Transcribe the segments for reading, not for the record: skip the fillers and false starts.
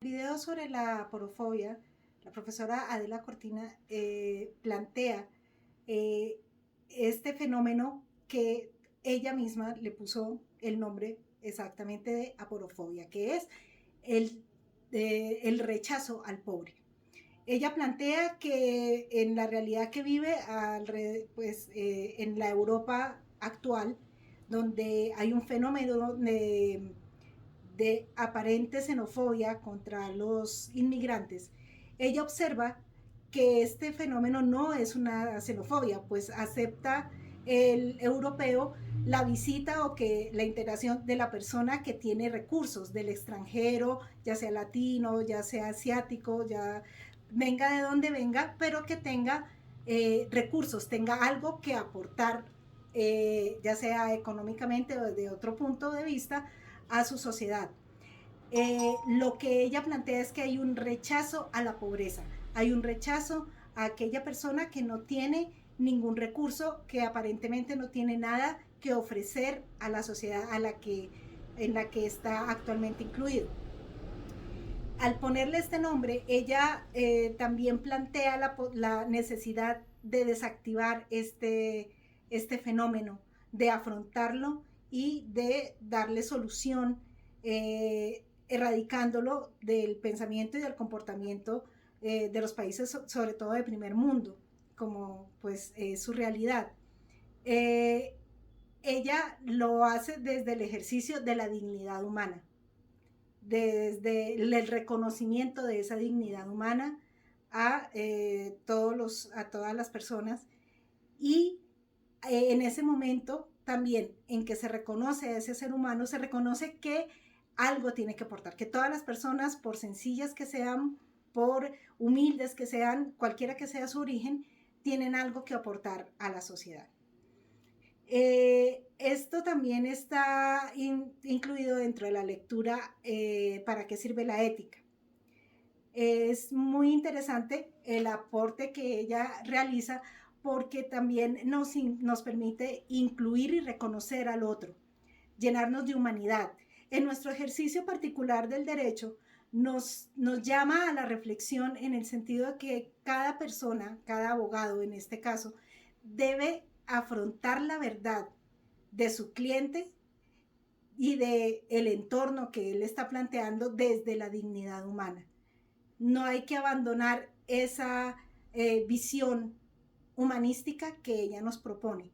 El video sobre la aporofobia, la profesora Adela Cortina plantea eh, este fenómeno que ella misma le puso el nombre exactamente de aporofobia, que es el, el rechazo al pobre. Ella plantea que en la realidad que vive en la Europa actual, donde hay un fenómeno de aparente xenofobia contra los inmigrantes, ella observa que este fenómeno no es una xenofobia, pues acepta el europeo la visita o que la integración de la persona que tiene recursos, del extranjero, ya sea latino, ya sea asiático, ya venga de donde venga, pero que tenga recursos, tenga algo que aportar, ya sea económicamente o desde otro punto de vista, a su sociedad. Lo que ella plantea es que hay un rechazo a la pobreza, hay un rechazo a aquella persona que no tiene ningún recurso, que aparentemente no tiene nada que ofrecer a la sociedad en la que está actualmente incluido. Al ponerle este nombre, ella también plantea la necesidad de desactivar este fenómeno, de afrontarlo y de darle solución, erradicándolo del pensamiento y del comportamiento de los países, sobre todo de primer mundo, como pues su realidad. Eh, Ella lo hace desde el ejercicio de la dignidad humana, desde el reconocimiento de esa dignidad humana a todas las personas, y en ese momento también en que se reconoce a ese ser humano, se reconoce que algo tiene que aportar, que todas las personas, por sencillas que sean, por humildes que sean, cualquiera que sea su origen, tienen algo que aportar a la sociedad. Esto también está incluido dentro de la lectura ¿Para qué sirve la ética? Es muy interesante el aporte que ella realiza porque también nos permite incluir y reconocer al otro, llenarnos de humanidad. En nuestro ejercicio particular del derecho nos llama a la reflexión en el sentido de que cada persona, cada abogado en este caso, debe afrontar la verdad de su cliente y de el entorno que él está planteando desde la dignidad humana. No hay que abandonar esa visión humanística que ella nos propone.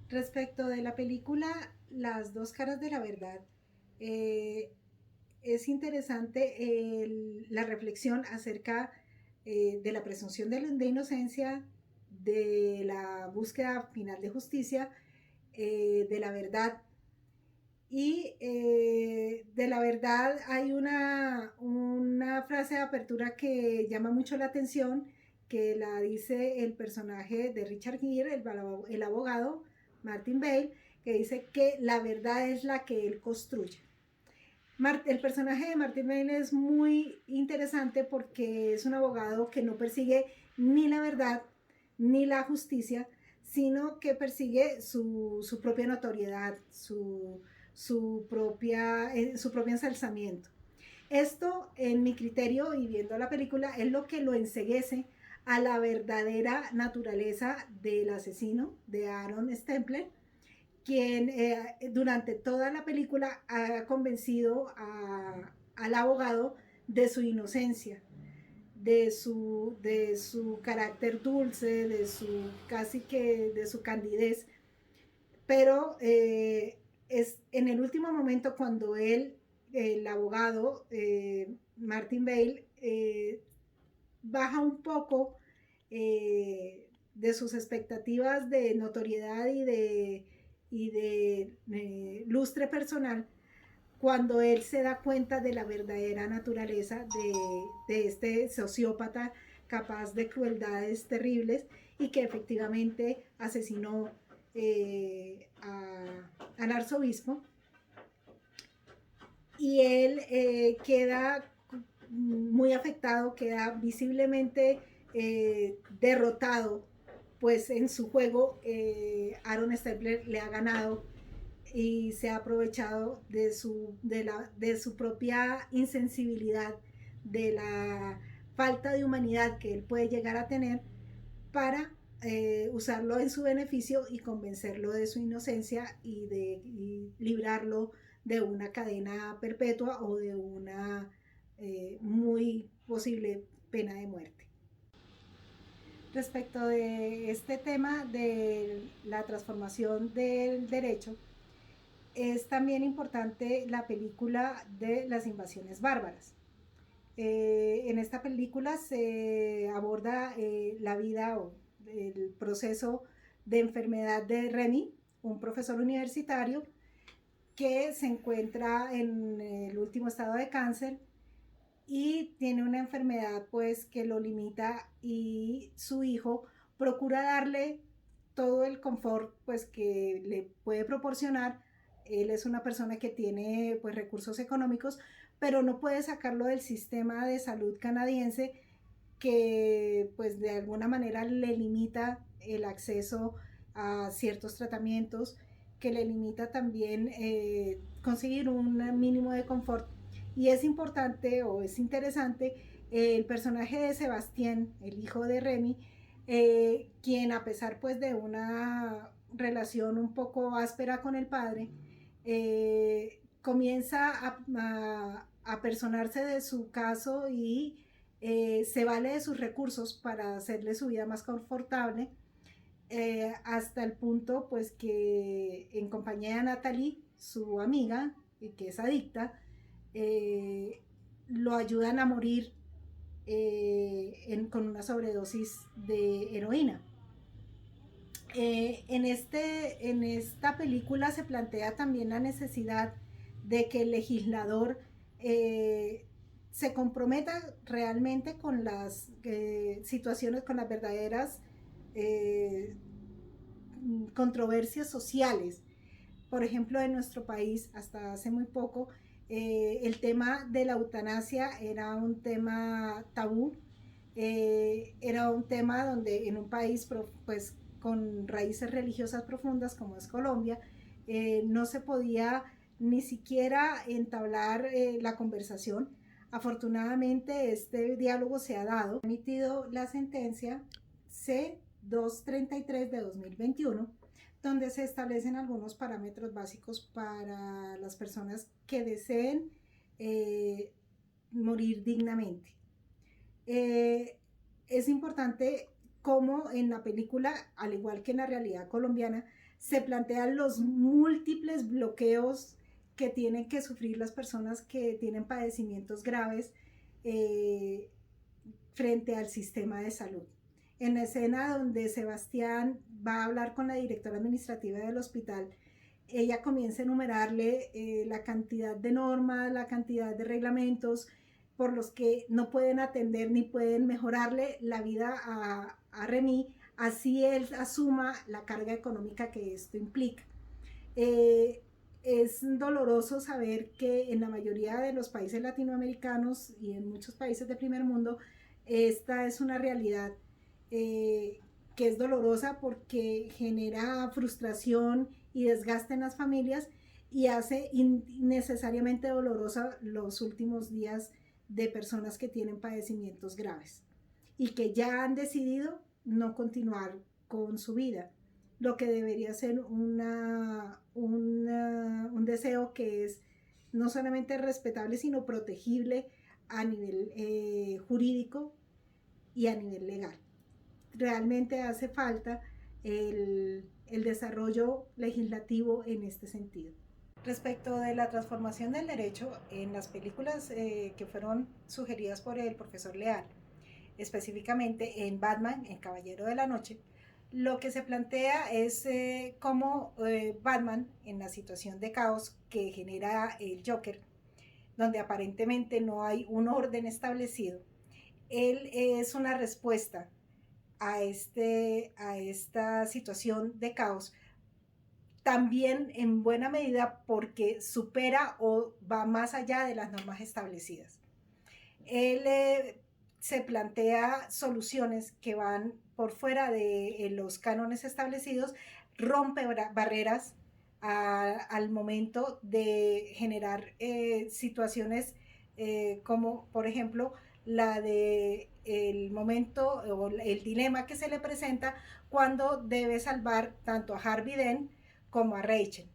Respecto de la película Las dos caras de la verdad, eh, es interesante la reflexión acerca de la presunción de inocencia, de la búsqueda final de justicia, de la verdad. Y de la verdad hay una frase de apertura que llama mucho la atención, que la dice el personaje de Richard Gere, el abogado Martin Bale, que dice que la verdad es la que él construye. El personaje de Martin Bale es muy interesante porque es un abogado que no persigue ni la verdad ni la justicia, sino que persigue su propia notoriedad, su propio ensalzamiento. Esto, en mi criterio y viendo la película, es lo que lo enceguece a la verdadera naturaleza del asesino, de Aaron Stempler, quien durante toda la película ha convencido al abogado de su inocencia, de su carácter dulce, casi que de su candidez, pero es en el último momento cuando el abogado, Martin Bale, baja un poco de sus expectativas de notoriedad y de lustre personal, cuando él se da cuenta de la verdadera naturaleza de este sociópata capaz de crueldades terribles y que efectivamente asesinó al arzobispo, y él queda muy afectado, queda visiblemente derrotado, pues en su juego Aaron Stempler le ha ganado y se ha aprovechado de su propia insensibilidad de la falta de humanidad que él puede llegar a tener para usarlo en su beneficio y convencerlo de su inocencia y librarlo de una cadena perpetua o de una muy posible pena de muerte. Respecto de este tema de la transformación del derecho, es también importante la película de las invasiones bárbaras. En esta película se aborda la vida o el proceso de enfermedad de Remy, un profesor universitario que se encuentra en el último estado de cáncer y tiene una enfermedad pues que lo limita, y su hijo procura darle todo el confort pues que le puede proporcionar. Él es una persona que tiene pues recursos económicos, pero no puede sacarlo del sistema de salud canadiense, que pues de alguna manera le limita el acceso a ciertos tratamientos, que le limita también conseguir un mínimo de confort. Y es importante o es interesante el personaje de Sebastián, el hijo de Remy, quien a pesar pues de una relación un poco áspera con el padre, comienza a personarse de su caso y se vale de sus recursos para hacerle su vida más confortable, hasta el punto pues que en compañía de Natalie, su amiga, que es adicta, lo ayudan a morir con una sobredosis de heroína. En esta película se plantea también la necesidad de que el legislador se comprometa realmente con las situaciones, con las verdaderas controversias sociales. Por ejemplo, en nuestro país, hasta hace muy poco, el tema de la eutanasia era un tema tabú, era un tema donde en un país pues con raíces religiosas profundas como es Colombia, no se podía ni siquiera entablar la conversación. Afortunadamente este diálogo se ha dado. Ha emitido la sentencia C-233 de 2021, donde se establecen algunos parámetros básicos para las personas que deseen morir dignamente. Es importante cómo en la película, al igual que en la realidad colombiana, se plantean los múltiples bloqueos que tienen que sufrir las personas que tienen padecimientos graves frente al sistema de salud. En la escena donde Sebastián va a hablar con la directora administrativa del hospital, ella comienza a enumerarle la cantidad de normas, la cantidad de reglamentos por los que no pueden atender ni pueden mejorarle la vida a Remy, así él asuma la carga económica que esto implica. Es doloroso saber que en la mayoría de los países latinoamericanos y en muchos países de primer mundo, esta es una realidad que es dolorosa porque genera frustración y desgaste en las familias y hace innecesariamente dolorosa los últimos días de personas que tienen padecimientos graves y que ya han decidido no continuar con su vida, lo que debería ser un deseo que es no solamente respetable, sino protegible a nivel jurídico y a nivel legal. Realmente hace falta el desarrollo legislativo en este sentido. Respecto de la transformación del derecho, en las películas que fueron sugeridas por el profesor Leal, específicamente en Batman, en Caballero de la Noche, lo que se plantea es cómo Batman, en la situación de caos que genera el Joker, donde aparentemente no hay un orden establecido, él es una respuesta a esta situación de caos, también en buena medida porque supera o va más allá de las normas establecidas. Él se plantea soluciones que van por fuera de los cánones establecidos, rompe barreras al momento de generar situaciones como por ejemplo la de el momento o el dilema que se le presenta cuando debe salvar tanto a Harvey Dent como a Rachel.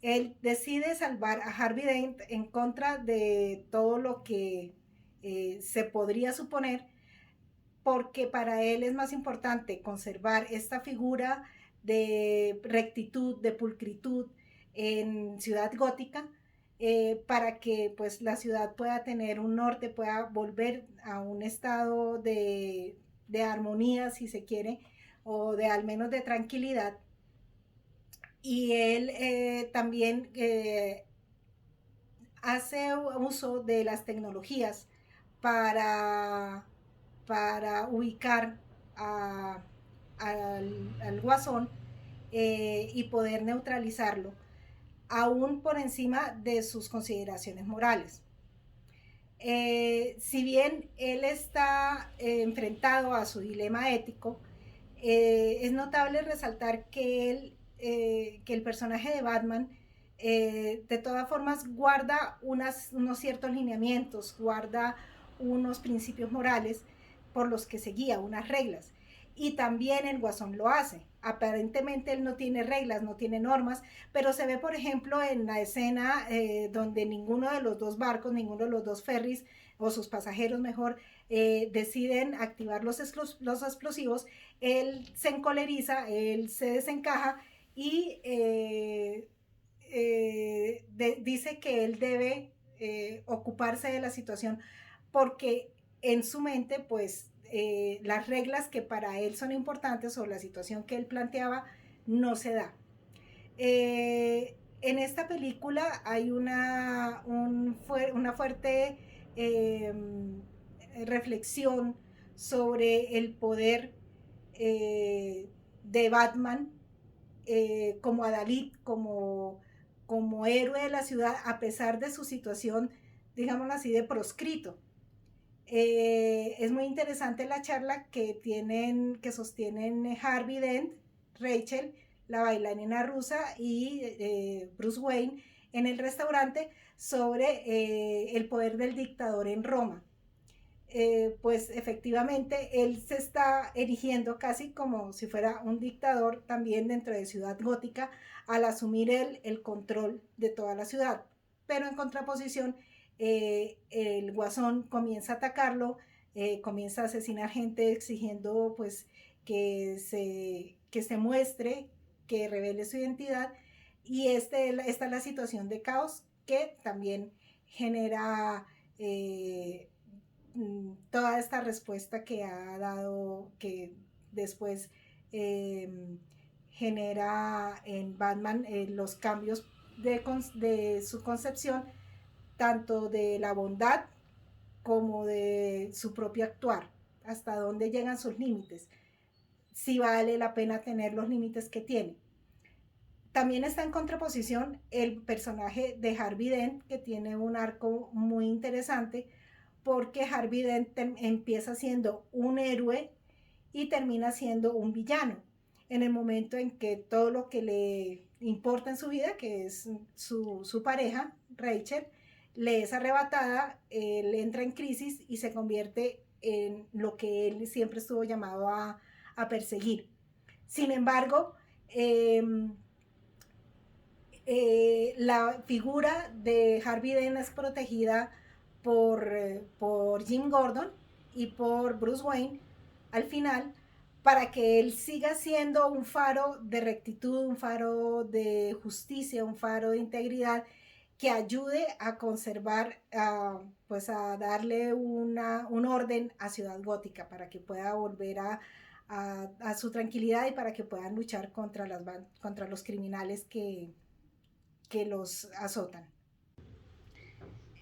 Él decide salvar a Harvey Dent en contra de todo lo que se podría suponer, porque para él es más importante conservar esta figura de rectitud, de pulcritud en Ciudad Gótica, para que pues la ciudad pueda tener un norte, pueda volver a un estado de armonía, si se quiere, o de al menos de tranquilidad. Y él también hace uso de las tecnologías para, para ubicar a, al guasón, y poder neutralizarlo, aún por encima de sus consideraciones morales. Si bien él está enfrentado a su dilema ético, es notable resaltar que el personaje de Batman de todas formas guarda unos ciertos lineamientos, guarda unos principios morales por los que se guía, unas reglas. Y también el Guasón lo hace. Aparentemente él no tiene reglas, no tiene normas, pero se ve, por ejemplo, en la escena donde ninguno de los dos barcos, ninguno de los dos ferries, o sus pasajeros mejor, deciden activar los explosivos. Él se encoleriza, él se desencaja y dice que él debe ocuparse de la situación, porque en su mente pues las reglas que para él son importantes o la situación que él planteaba no se da. En esta película hay una fuerte eh, reflexión sobre el poder de Batman como Adalid, como héroe de la ciudad, a pesar de su situación, digámoslo así, de proscrito. Es muy interesante la charla que sostienen Harvey Dent, Rachel, la bailarina rusa, y Bruce Wayne en el restaurante sobre el poder del dictador en Roma. Pues efectivamente él se está erigiendo casi como si fuera un dictador también dentro de Ciudad Gótica, al asumir él el control de toda la ciudad. Pero en contraposición, el Guasón comienza a atacarlo, comienza a asesinar gente exigiendo pues que se muestre, que revele su identidad, y esta es la situación de caos que también genera toda esta respuesta que ha dado, que después eh, genera en Batman los cambios de su concepción, tanto de la bondad como de su propio actuar, hasta dónde llegan sus límites, si vale la pena tener los límites que tiene. También está en contraposición el personaje de Harvey Dent, que tiene un arco muy interesante, porque Harvey Dent empieza siendo un héroe y termina siendo un villano. En el momento en que todo lo que le importa en su vida, que es su pareja, Rachel, le es arrebatada, él entra en crisis y se convierte en lo que él siempre estuvo llamado a perseguir. Sin embargo, la figura de Harvey Dent es protegida por Jim Gordon y por Bruce Wayne al final, para que él siga siendo un faro de rectitud, un faro de justicia, un faro de integridad, que ayude a conservar, pues a darle un orden a Ciudad Gótica, para que pueda volver a su tranquilidad y para que puedan luchar contra los criminales que los azotan.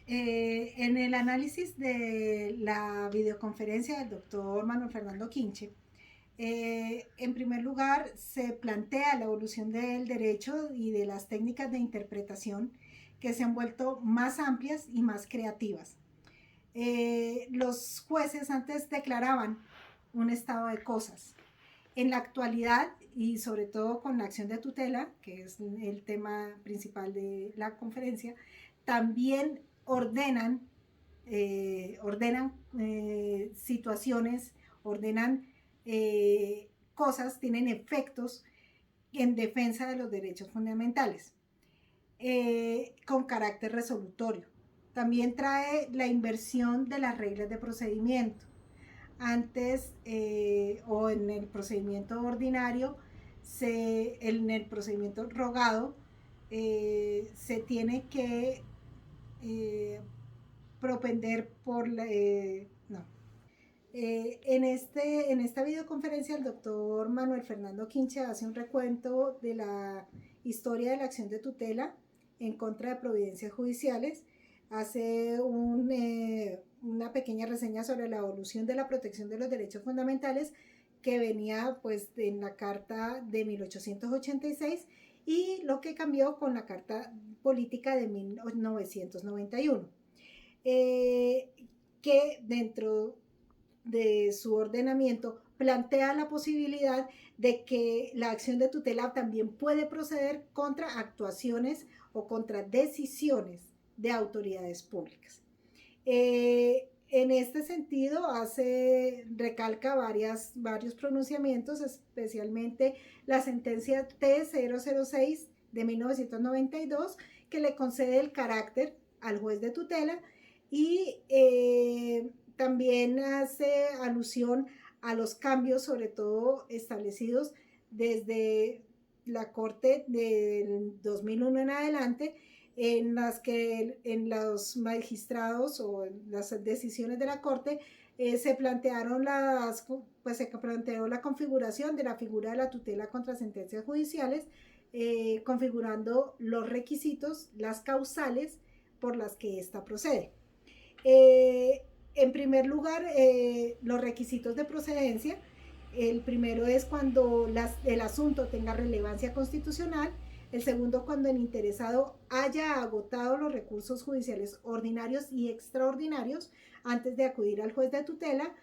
En el análisis de la videoconferencia del doctor Manuel Fernando Quinche, en primer lugar se plantea la evolución del derecho y de las técnicas de interpretación, que se han vuelto más amplias y más creativas. Los jueces antes declaraban un estado de cosas. En la actualidad, y sobre todo con la acción de tutela, que es el tema principal de la conferencia, también ordenan ordenan situaciones, ordenan cosas, tienen efectos en defensa de los derechos fundamentales, con carácter resolutorio. También trae la inversión de las reglas de procedimiento. Antes o en el procedimiento ordinario, en el procedimiento rogado, se tiene que propender por no. En esta videoconferencia el doctor Manuel Fernando Quinche hace un recuento de la historia de la acción de tutela en contra de providencias judiciales, hace una pequeña reseña sobre la evolución de la protección de los derechos fundamentales que venía pues en la Carta de 1886 y lo que cambió con la Carta Política de 1991, que dentro de su ordenamiento plantea la posibilidad de que la acción de tutela también puede proceder contra actuaciones o contra decisiones de autoridades públicas. En este sentido, recalca varios pronunciamientos, especialmente la sentencia T006 de 1992, que le concede el carácter al juez de tutela y también hace alusión a los cambios, sobre todo establecidos desde la Corte del 2001 en adelante, en las que en los magistrados o en las decisiones de la Corte se planteó la configuración de la figura de la tutela contra sentencias judiciales, configurando los requisitos, las causales por las que ésta procede. En primer lugar, los requisitos de procedencia. El primero es cuando el asunto tenga relevancia constitucional. El segundo, cuando el interesado haya agotado los recursos judiciales ordinarios y extraordinarios antes de acudir al juez de tutela